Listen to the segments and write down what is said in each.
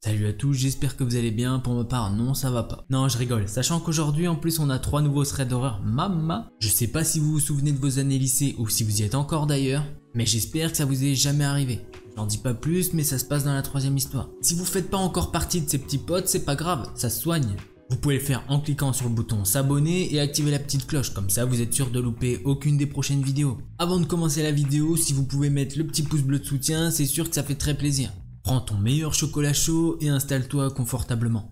Salut à tous, j'espère que vous allez bien. Pour ma part, non, ça va pas. Non, je rigole. Sachant qu'aujourd'hui, en plus, on a 3 nouveaux threads d'horreur. Mama. Je sais pas si vous vous souvenez de vos années lycée ou si vous y êtes encore d'ailleurs, mais j'espère que ça vous est jamais arrivé. J'en dis pas plus, mais ça se passe dans la 3e histoire. Si vous faites pas encore partie de ces petits potes, c'est pas grave, ça se soigne. Vous pouvez le faire en cliquant sur le bouton s'abonner et activer la petite cloche, comme ça vous êtes sûr de louper aucune des prochaines vidéos. Avant de commencer la vidéo, si vous pouvez mettre le petit pouce bleu de soutien, c'est sûr que ça fait très plaisir. Prends ton meilleur chocolat chaud et installe-toi confortablement.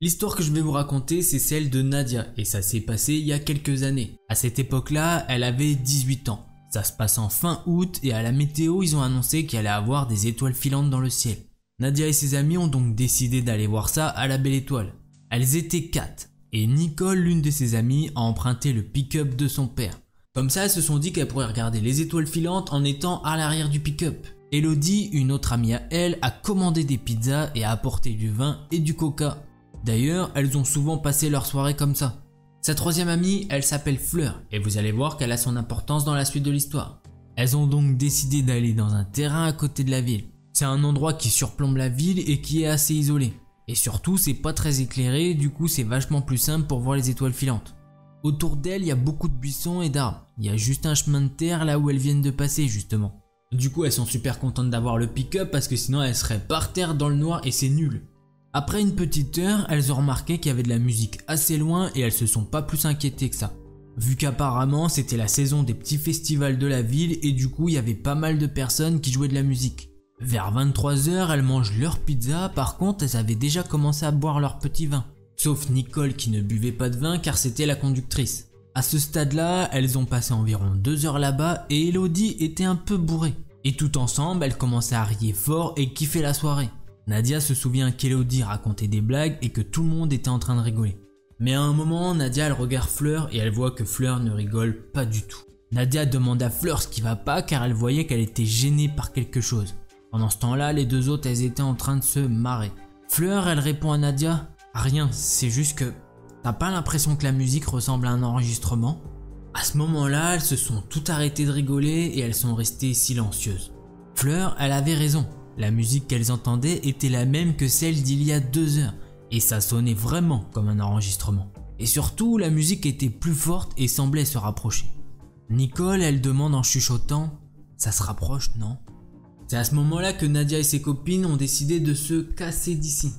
L'histoire que je vais vous raconter, c'est celle de Nadia, et ça s'est passé il y a quelques années. À cette époque-là, elle avait 18 ans. Ça se passe en fin août et à la météo, ils ont annoncé qu'il allait avoir des étoiles filantes dans le ciel. Nadia et ses amis ont donc décidé d'aller voir ça à la Belle Étoile. Elles étaient 4, et Nicole, l'une de ses amies, a emprunté le pick-up de son père. Comme ça, elles se sont dit qu'elles pourraient regarder les étoiles filantes en étant à l'arrière du pick-up. Elodie, une autre amie à elle, a commandé des pizzas et a apporté du vin et du coca. D'ailleurs, elles ont souvent passé leur soirée comme ça. Sa 3e amie, elle s'appelle Fleur, et vous allez voir qu'elle a son importance dans la suite de l'histoire. Elles ont donc décidé d'aller dans un terrain à côté de la ville. C'est un endroit qui surplombe la ville et qui est assez isolé. Et surtout, c'est pas très éclairé, du coup c'est vachement plus simple pour voir les étoiles filantes. Autour d'elles, il y a beaucoup de buissons et d'arbres. Il y a juste un chemin de terre là où elles viennent de passer justement. Du coup, elles sont super contentes d'avoir le pick-up parce que sinon elles seraient par terre dans le noir et c'est nul. Après une petite heure, elles ont remarqué qu'il y avait de la musique assez loin et elles se sont pas plus inquiétées que ça. Vu qu'apparemment c'était la saison des petits festivals de la ville et du coup il y avait pas mal de personnes qui jouaient de la musique. Vers 23 h, elles mangent leur pizza, par contre elles avaient déjà commencé à boire leur petit vin. Sauf Nicole qui ne buvait pas de vin car c'était la conductrice. À ce stade-là, elles ont passé environ 2 heures là-bas et Elodie était un peu bourrée. Et tout ensemble, elles commençaient à rire fort et kiffer la soirée. Nadia se souvient qu'Elodie racontait des blagues et que tout le monde était en train de rigoler. Mais à un moment, Nadia elle regarde Fleur et elle voit que Fleur ne rigole pas du tout. Nadia demande à Fleur ce qui va pas car elle voyait qu'elle était gênée par quelque chose. Pendant ce temps-là, les deux autres elles étaient en train de se marrer. Fleur elle répond à Nadia « Rien, c'est juste que t'as pas l'impression que la musique ressemble à un enregistrement ?» À ce moment-là, elles se sont toutes arrêtées de rigoler et elles sont restées silencieuses. Fleur elle avait raison. La musique qu'elles entendaient était la même que celle d'il y a 2 heures et ça sonnait vraiment comme un enregistrement. Et surtout, la musique était plus forte et semblait se rapprocher. Nicole, elle demande en chuchotant « Ça se rapproche, non ?» C'est à ce moment-là que Nadia et ses copines ont décidé de se casser d'ici.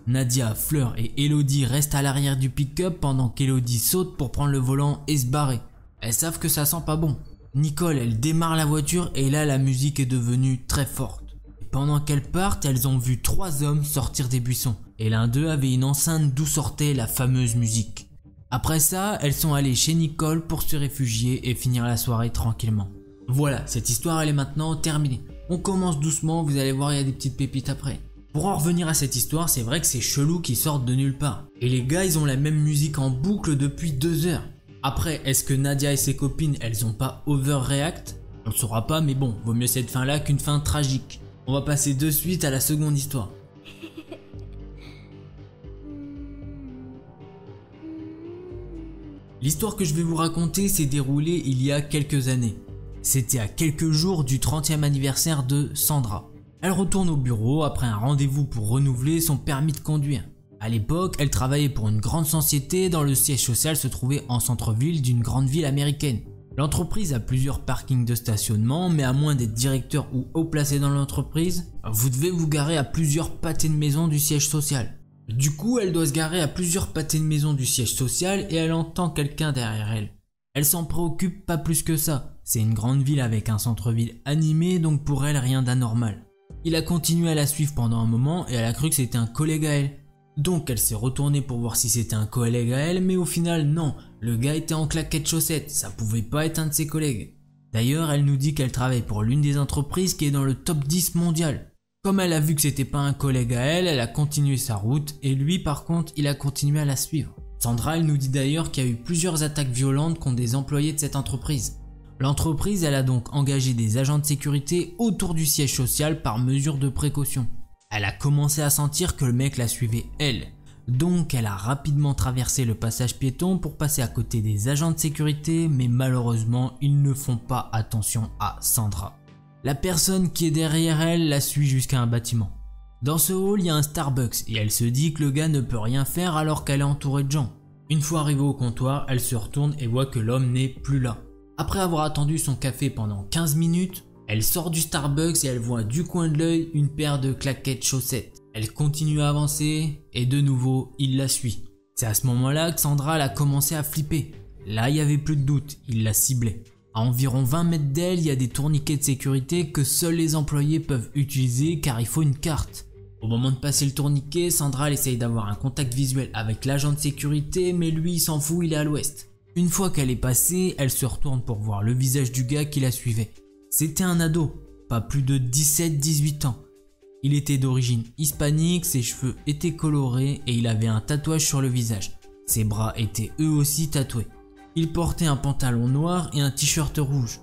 Nadia, Fleur et Elodie restent à l'arrière du pick-up pendant qu'Elodie saute pour prendre le volant et se barrer. Elles savent que ça sent pas bon. Nicole, elle démarre la voiture et là la musique est devenue très forte. Pendant qu'elles partent, elles ont vu 3 hommes sortir des buissons et l'un d'eux avait une enceinte d'où sortait la fameuse musique. Après ça, elles sont allées chez Nicole pour se réfugier et finir la soirée tranquillement. Voilà, cette histoire elle est maintenant terminée. On commence doucement, vous allez voir il y a des petites pépites après. Pour en revenir à cette histoire, c'est vrai que c'est chelou qu'ils sortent de nulle part. Et les gars ils ont la même musique en boucle depuis 2 heures. Après, est-ce que Nadia et ses copines elles ont pas overreact? On le saura pas mais bon, vaut mieux cette fin là qu'une fin tragique. On va passer de suite à la seconde histoire. L'histoire que je vais vous raconter s'est déroulée il y a quelques années. C'était à quelques jours du 30e anniversaire de Sandra. Elle retourne au bureau après un rendez-vous pour renouveler son permis de conduire. À l'époque, elle travaillait pour une grande société dont le siège social se trouvait en centre-ville d'une grande ville américaine. L'entreprise a plusieurs parkings de stationnement, mais à moins d'être directeur ou haut placé dans l'entreprise, vous devez vous garer à plusieurs pâtés de maison du siège social. Du coup, elle doit se garer à plusieurs pâtés de maison du siège social et elle entend quelqu'un derrière elle. Elle s'en préoccupe pas plus que ça. C'est une grande ville avec un centre-ville animé, donc pour elle rien d'anormal. Il a continué à la suivre pendant un moment et elle a cru que c'était un collègue à elle. Donc elle s'est retournée pour voir si c'était un collègue à elle, mais au final non, le gars était en claquettes chaussettes, ça pouvait pas être un de ses collègues. D'ailleurs elle nous dit qu'elle travaille pour l'une des entreprises qui est dans le top 10 mondial. Comme elle a vu que c'était pas un collègue à elle, elle a continué sa route et lui par contre il a continué à la suivre. Sandra elle nous dit d'ailleurs qu'il y a eu plusieurs attaques violentes contre des employés de cette entreprise. L'entreprise elle a donc engagé des agents de sécurité autour du siège social par mesure de précaution. Elle a commencé à sentir que le mec la suivait elle. Donc elle a rapidement traversé le passage piéton pour passer à côté des agents de sécurité, mais malheureusement ils ne font pas attention à Sandra. La personne qui est derrière elle la suit jusqu'à un bâtiment. Dans ce hall, il y a un Starbucks et elle se dit que le gars ne peut rien faire alors qu'elle est entourée de gens. Une fois arrivée au comptoir, elle se retourne et voit que l'homme n'est plus là. Après avoir attendu son café pendant 15 minutes, elle sort du Starbucks et elle voit du coin de l'œil une paire de claquettes chaussettes. Elle continue à avancer et de nouveau, il la suit. C'est à ce moment-là que Sandra elle a commencé à flipper. Là, il n'y avait plus de doute, il la ciblait. À environ 20 mètres d'elle, il y a des tourniquets de sécurité que seuls les employés peuvent utiliser car il faut une carte. Au moment de passer le tourniquet, Sandra elle essaye d'avoir un contact visuel avec l'agent de sécurité, mais lui il s'en fout, il est à l'ouest. Une fois qu'elle est passée, elle se retourne pour voir le visage du gars qui la suivait. C'était un ado, pas plus de 17-18 ans. Il était d'origine hispanique, ses cheveux étaient colorés et il avait un tatouage sur le visage. Ses bras étaient eux aussi tatoués. Il portait un pantalon noir et un t-shirt rouge.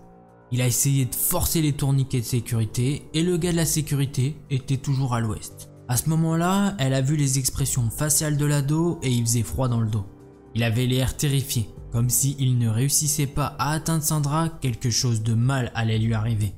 Il a essayé de forcer les tourniquets de sécurité et le gars de la sécurité était toujours à l'ouest. À ce moment-là, elle a vu les expressions faciales de l'ado et il faisait froid dans le dos. Il avait l'air terrifié, comme s'il ne réussissait pas à atteindre Sandra, quelque chose de mal allait lui arriver.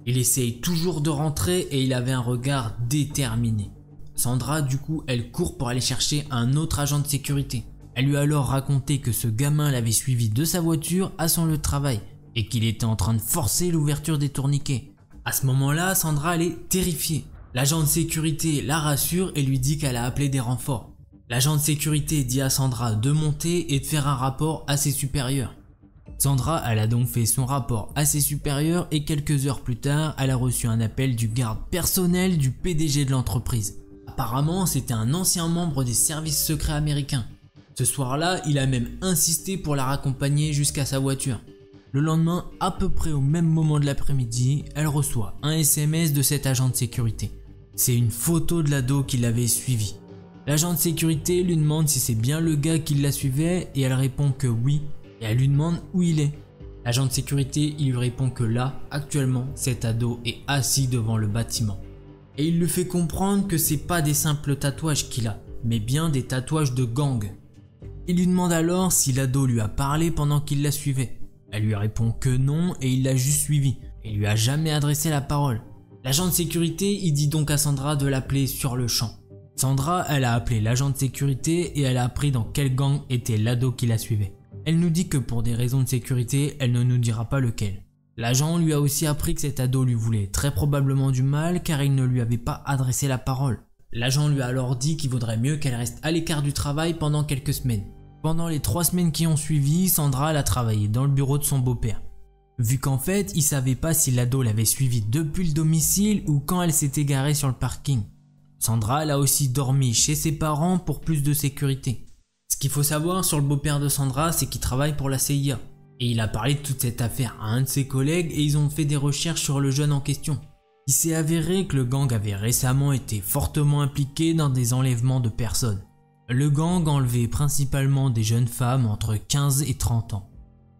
Il essaye toujours de rentrer et il avait un regard déterminé. Sandra, du coup, elle court pour aller chercher un autre agent de sécurité. Elle lui a alors raconté que ce gamin l'avait suivi de sa voiture à son lieu de travail et qu'il était en train de forcer l'ouverture des tourniquets. À ce moment-là, Sandra elle est terrifiée. L'agent de sécurité la rassure et lui dit qu'elle a appelé des renforts. L'agent de sécurité dit à Sandra de monter et de faire un rapport à ses supérieurs. Sandra elle a donc fait son rapport à ses supérieurs et quelques heures plus tard, elle a reçu un appel du garde personnel du PDG de l'entreprise. Apparemment, c'était un ancien membre des services secrets américains. Ce soir-là, il a même insisté pour la raccompagner jusqu'à sa voiture. Le lendemain, à peu près au même moment de l'après-midi, elle reçoit un SMS de cet agent de sécurité. C'est une photo de l'ado qui l'avait suivi. L'agent de sécurité lui demande si c'est bien le gars qui la suivait et elle répond que oui, et elle lui demande où il est. L'agent de sécurité il lui répond que là, actuellement, cet ado est assis devant le bâtiment. Et il lui fait comprendre que c'est pas des simples tatouages qu'il a, mais bien des tatouages de gang. Il lui demande alors si l'ado lui a parlé pendant qu'il la suivait. Elle lui répond que non et il l'a juste suivi et lui a jamais adressé la parole. L'agent de sécurité il dit donc à Sandra de l'appeler sur le champ. Sandra elle a appelé l'agent de sécurité et elle a appris dans quel gang était l'ado qui la suivait. Elle nous dit que pour des raisons de sécurité elle ne nous dira pas lequel. L'agent lui a aussi appris que cet ado lui voulait très probablement du mal car il ne lui avait pas adressé la parole. L'agent lui a alors dit qu'il vaudrait mieux qu'elle reste à l'écart du travail pendant quelques semaines. Pendant les 3 semaines qui ont suivi, Sandra elle a travaillé dans le bureau de son beau-père. Vu qu'en fait, il savait pas si l'ado l'avait suivie depuis le domicile ou quand elle s'était garée sur le parking. Sandra elle a aussi dormi chez ses parents pour plus de sécurité. Ce qu'il faut savoir sur le beau-père de Sandra, c'est qu'il travaille pour la CIA. Et il a parlé de toute cette affaire à un de ses collègues et ils ont fait des recherches sur le jeune en question. Il s'est avéré que le gang avait récemment été fortement impliqué dans des enlèvements de personnes. Le gang enlevait principalement des jeunes femmes entre 15 et 30 ans.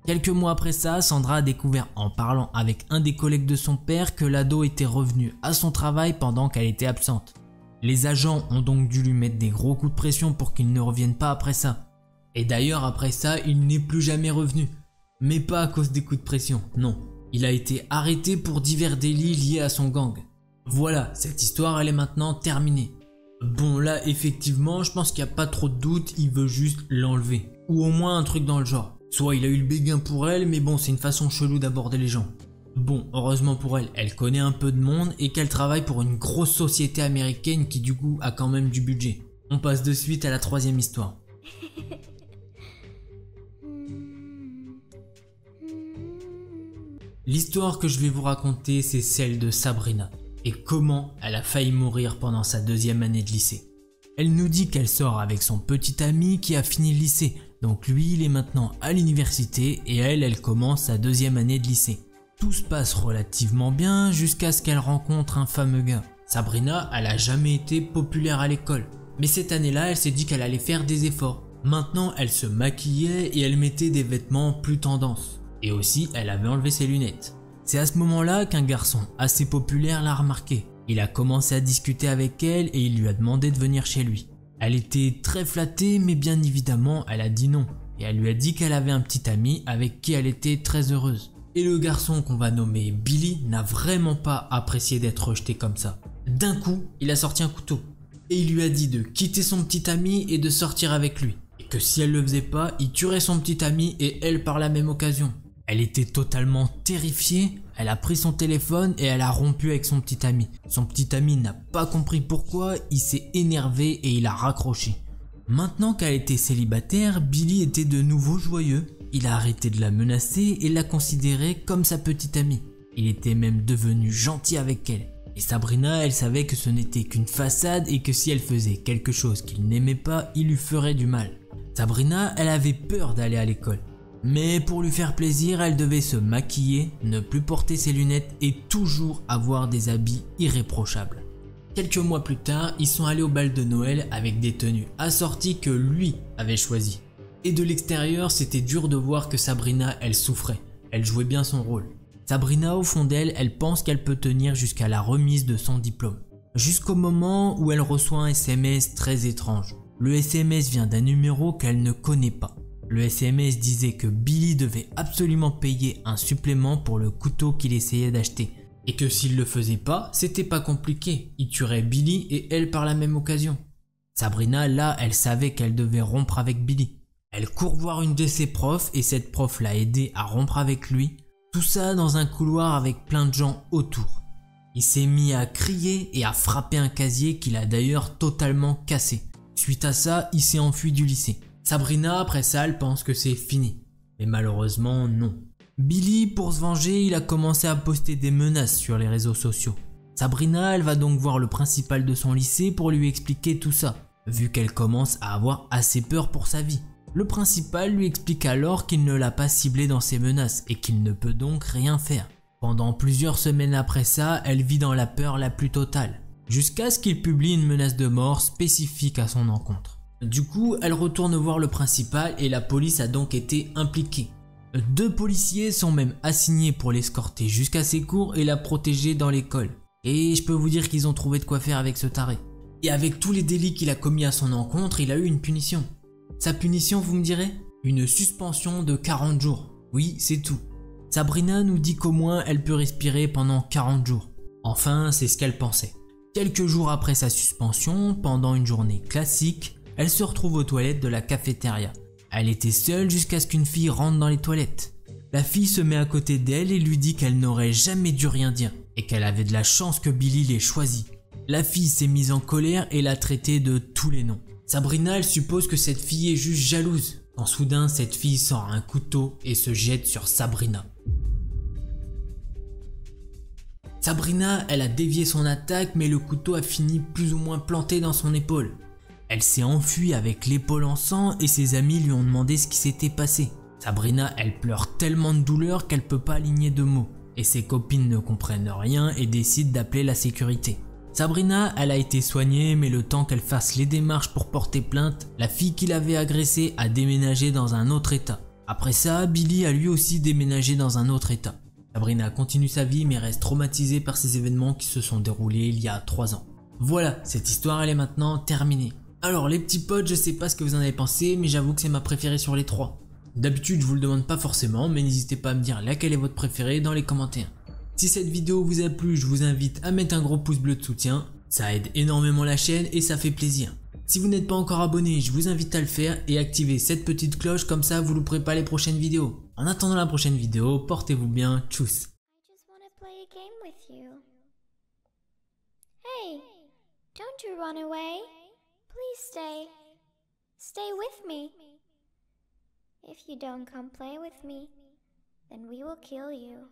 Quelques mois après ça, Sandra a découvert en parlant avec un des collègues de son père que l'ado était revenu à son travail pendant qu'elle était absente. Les agents ont donc dû lui mettre des gros coups de pression pour qu'il ne revienne pas après ça. Et d'ailleurs après ça, il n'est plus jamais revenu. Mais pas à cause des coups de pression, non. Il a été arrêté pour divers délits liés à son gang. Voilà, cette histoire elle est maintenant terminée. Bon là effectivement je pense qu'il n'y a pas trop de doute, il veut juste l'enlever. Ou au moins un truc dans le genre. Soit il a eu le béguin pour elle mais bon c'est une façon chelou d'aborder les gens. Bon heureusement pour elle, elle connaît un peu de monde et qu'elle travaille pour une grosse société américaine qui du coup a quand même du budget. On passe de suite à la 3e histoire. L'histoire que je vais vous raconter c'est celle de Sabrina. Et comment elle a failli mourir pendant sa 2e année de lycée. Elle nous dit qu'elle sort avec son petit ami qui a fini le lycée, donc lui il est maintenant à l'université et elle commence sa 2e année de lycée. Tout se passe relativement bien jusqu'à ce qu'elle rencontre un fameux gars. Sabrina, elle a jamais été populaire à l'école, mais cette année-là elle s'est dit qu'elle allait faire des efforts. Maintenant elle se maquillait et elle mettait des vêtements plus tendance. Et aussi elle avait enlevé ses lunettes. C'est à ce moment-là qu'un garçon assez populaire l'a remarqué. Il a commencé à discuter avec elle et il lui a demandé de venir chez lui. Elle était très flattée, mais bien évidemment elle a dit non. Et elle lui a dit qu'elle avait un petit ami avec qui elle était très heureuse. Et le garçon qu'on va nommer Billy n'a vraiment pas apprécié d'être rejeté comme ça. D'un coup, il a sorti un couteau. Et il lui a dit de quitter son petit ami et de sortir avec lui. Et que si elle le faisait pas, il tuerait son petit ami et elle par la même occasion. Elle était totalement terrifiée, elle a pris son téléphone et elle a rompu avec son petit ami. Son petit ami n'a pas compris pourquoi, il s'est énervé et il a raccroché. Maintenant qu'elle était célibataire, Billy était de nouveau joyeux. Il a arrêté de la menacer et l'a considérée comme sa petite amie. Il était même devenu gentil avec elle. Et Sabrina, elle savait que ce n'était qu'une façade et que si elle faisait quelque chose qu'il n'aimait pas, il lui ferait du mal. Sabrina, elle avait peur d'aller à l'école. Mais pour lui faire plaisir, elle devait se maquiller, ne plus porter ses lunettes et toujours avoir des habits irréprochables. Quelques mois plus tard, ils sont allés au bal de Noël avec des tenues assorties que lui avait choisies. Et de l'extérieur, c'était dur de voir que Sabrina, elle souffrait. Elle jouait bien son rôle. Sabrina, au fond d'elle, elle pense qu'elle peut tenir jusqu'à la remise de son diplôme. Jusqu'au moment où elle reçoit un SMS très étrange. Le SMS vient d'un numéro qu'elle ne connaît pas. Le SMS disait que Billy devait absolument payer un supplément pour le couteau qu'il essayait d'acheter. Et que s'il le faisait pas, c'était pas compliqué. Il tuerait Billy et elle par la même occasion. Sabrina, là, elle savait qu'elle devait rompre avec Billy. Elle court voir une de ses profs et cette prof l'a aidée à rompre avec lui. Tout ça dans un couloir avec plein de gens autour. Il s'est mis à crier et à frapper un casier qu'il a d'ailleurs totalement cassé. Suite à ça, il s'est enfui du lycée. Sabrina, après ça, elle pense que c'est fini. Mais malheureusement, non. Billy, pour se venger, il a commencé à poster des menaces sur les réseaux sociaux. Sabrina, elle va donc voir le principal de son lycée pour lui expliquer tout ça, vu qu'elle commence à avoir assez peur pour sa vie. Le principal lui explique alors qu'il ne l'a pas ciblé dans ses menaces et qu'il ne peut donc rien faire. Pendant plusieurs semaines après ça, elle vit dans la peur la plus totale, jusqu'à ce qu'il publie une menace de mort spécifique à son encontre. Du coup, elle retourne voir le principal et la police a donc été impliquée. 2 policiers sont même assignés pour l'escorter jusqu'à ses cours et la protéger dans l'école. Et je peux vous dire qu'ils ont trouvé de quoi faire avec ce taré. Et avec tous les délits qu'il a commis à son encontre, il a eu une punition. Sa punition, vous me direz? Une suspension de 40 jours. Oui, c'est tout. Sabrina nous dit qu'au moins elle peut respirer pendant 40 jours. Enfin, c'est ce qu'elle pensait. Quelques jours après sa suspension, pendant une journée classique, elle se retrouve aux toilettes de la cafétéria. Elle était seule jusqu'à ce qu'une fille rentre dans les toilettes. La fille se met à côté d'elle et lui dit qu'elle n'aurait jamais dû rien dire et qu'elle avait de la chance que Billy l'ait choisie. La fille s'est mise en colère et l'a traitée de tous les noms. Sabrina, elle suppose que cette fille est juste jalouse, quand soudain cette fille sort un couteau et se jette sur Sabrina. Sabrina, elle a dévié son attaque mais le couteau a fini plus ou moins planté dans son épaule. Elle s'est enfuie avec l'épaule en sang et ses amis lui ont demandé ce qui s'était passé. Sabrina, elle pleure tellement de douleur qu'elle peut pas aligner de mots. Et ses copines ne comprennent rien et décident d'appeler la sécurité. Sabrina, elle a été soignée mais le temps qu'elle fasse les démarches pour porter plainte, la fille qui l'avait agressée a déménagé dans un autre état. Après ça, Billy a lui aussi déménagé dans un autre état. Sabrina continue sa vie mais reste traumatisée par ces événements qui se sont déroulés il y a 3 ans. Voilà, cette histoire elle est maintenant terminée. Alors les petits potes, je sais pas ce que vous en avez pensé, mais j'avoue que c'est ma préférée sur les 3. D'habitude je vous le demande pas forcément, mais n'hésitez pas à me dire laquelle est votre préférée dans les commentaires. Si cette vidéo vous a plu, je vous invite à mettre un gros pouce bleu de soutien, ça aide énormément la chaîne et ça fait plaisir. Si vous n'êtes pas encore abonné, je vous invite à le faire et activer cette petite cloche, comme ça vous louperez pas les prochaines vidéos. En attendant la prochaine vidéo, portez-vous bien, tchuss. Don't you run away. Please stay with me. If you don't come play with me, then we will kill you.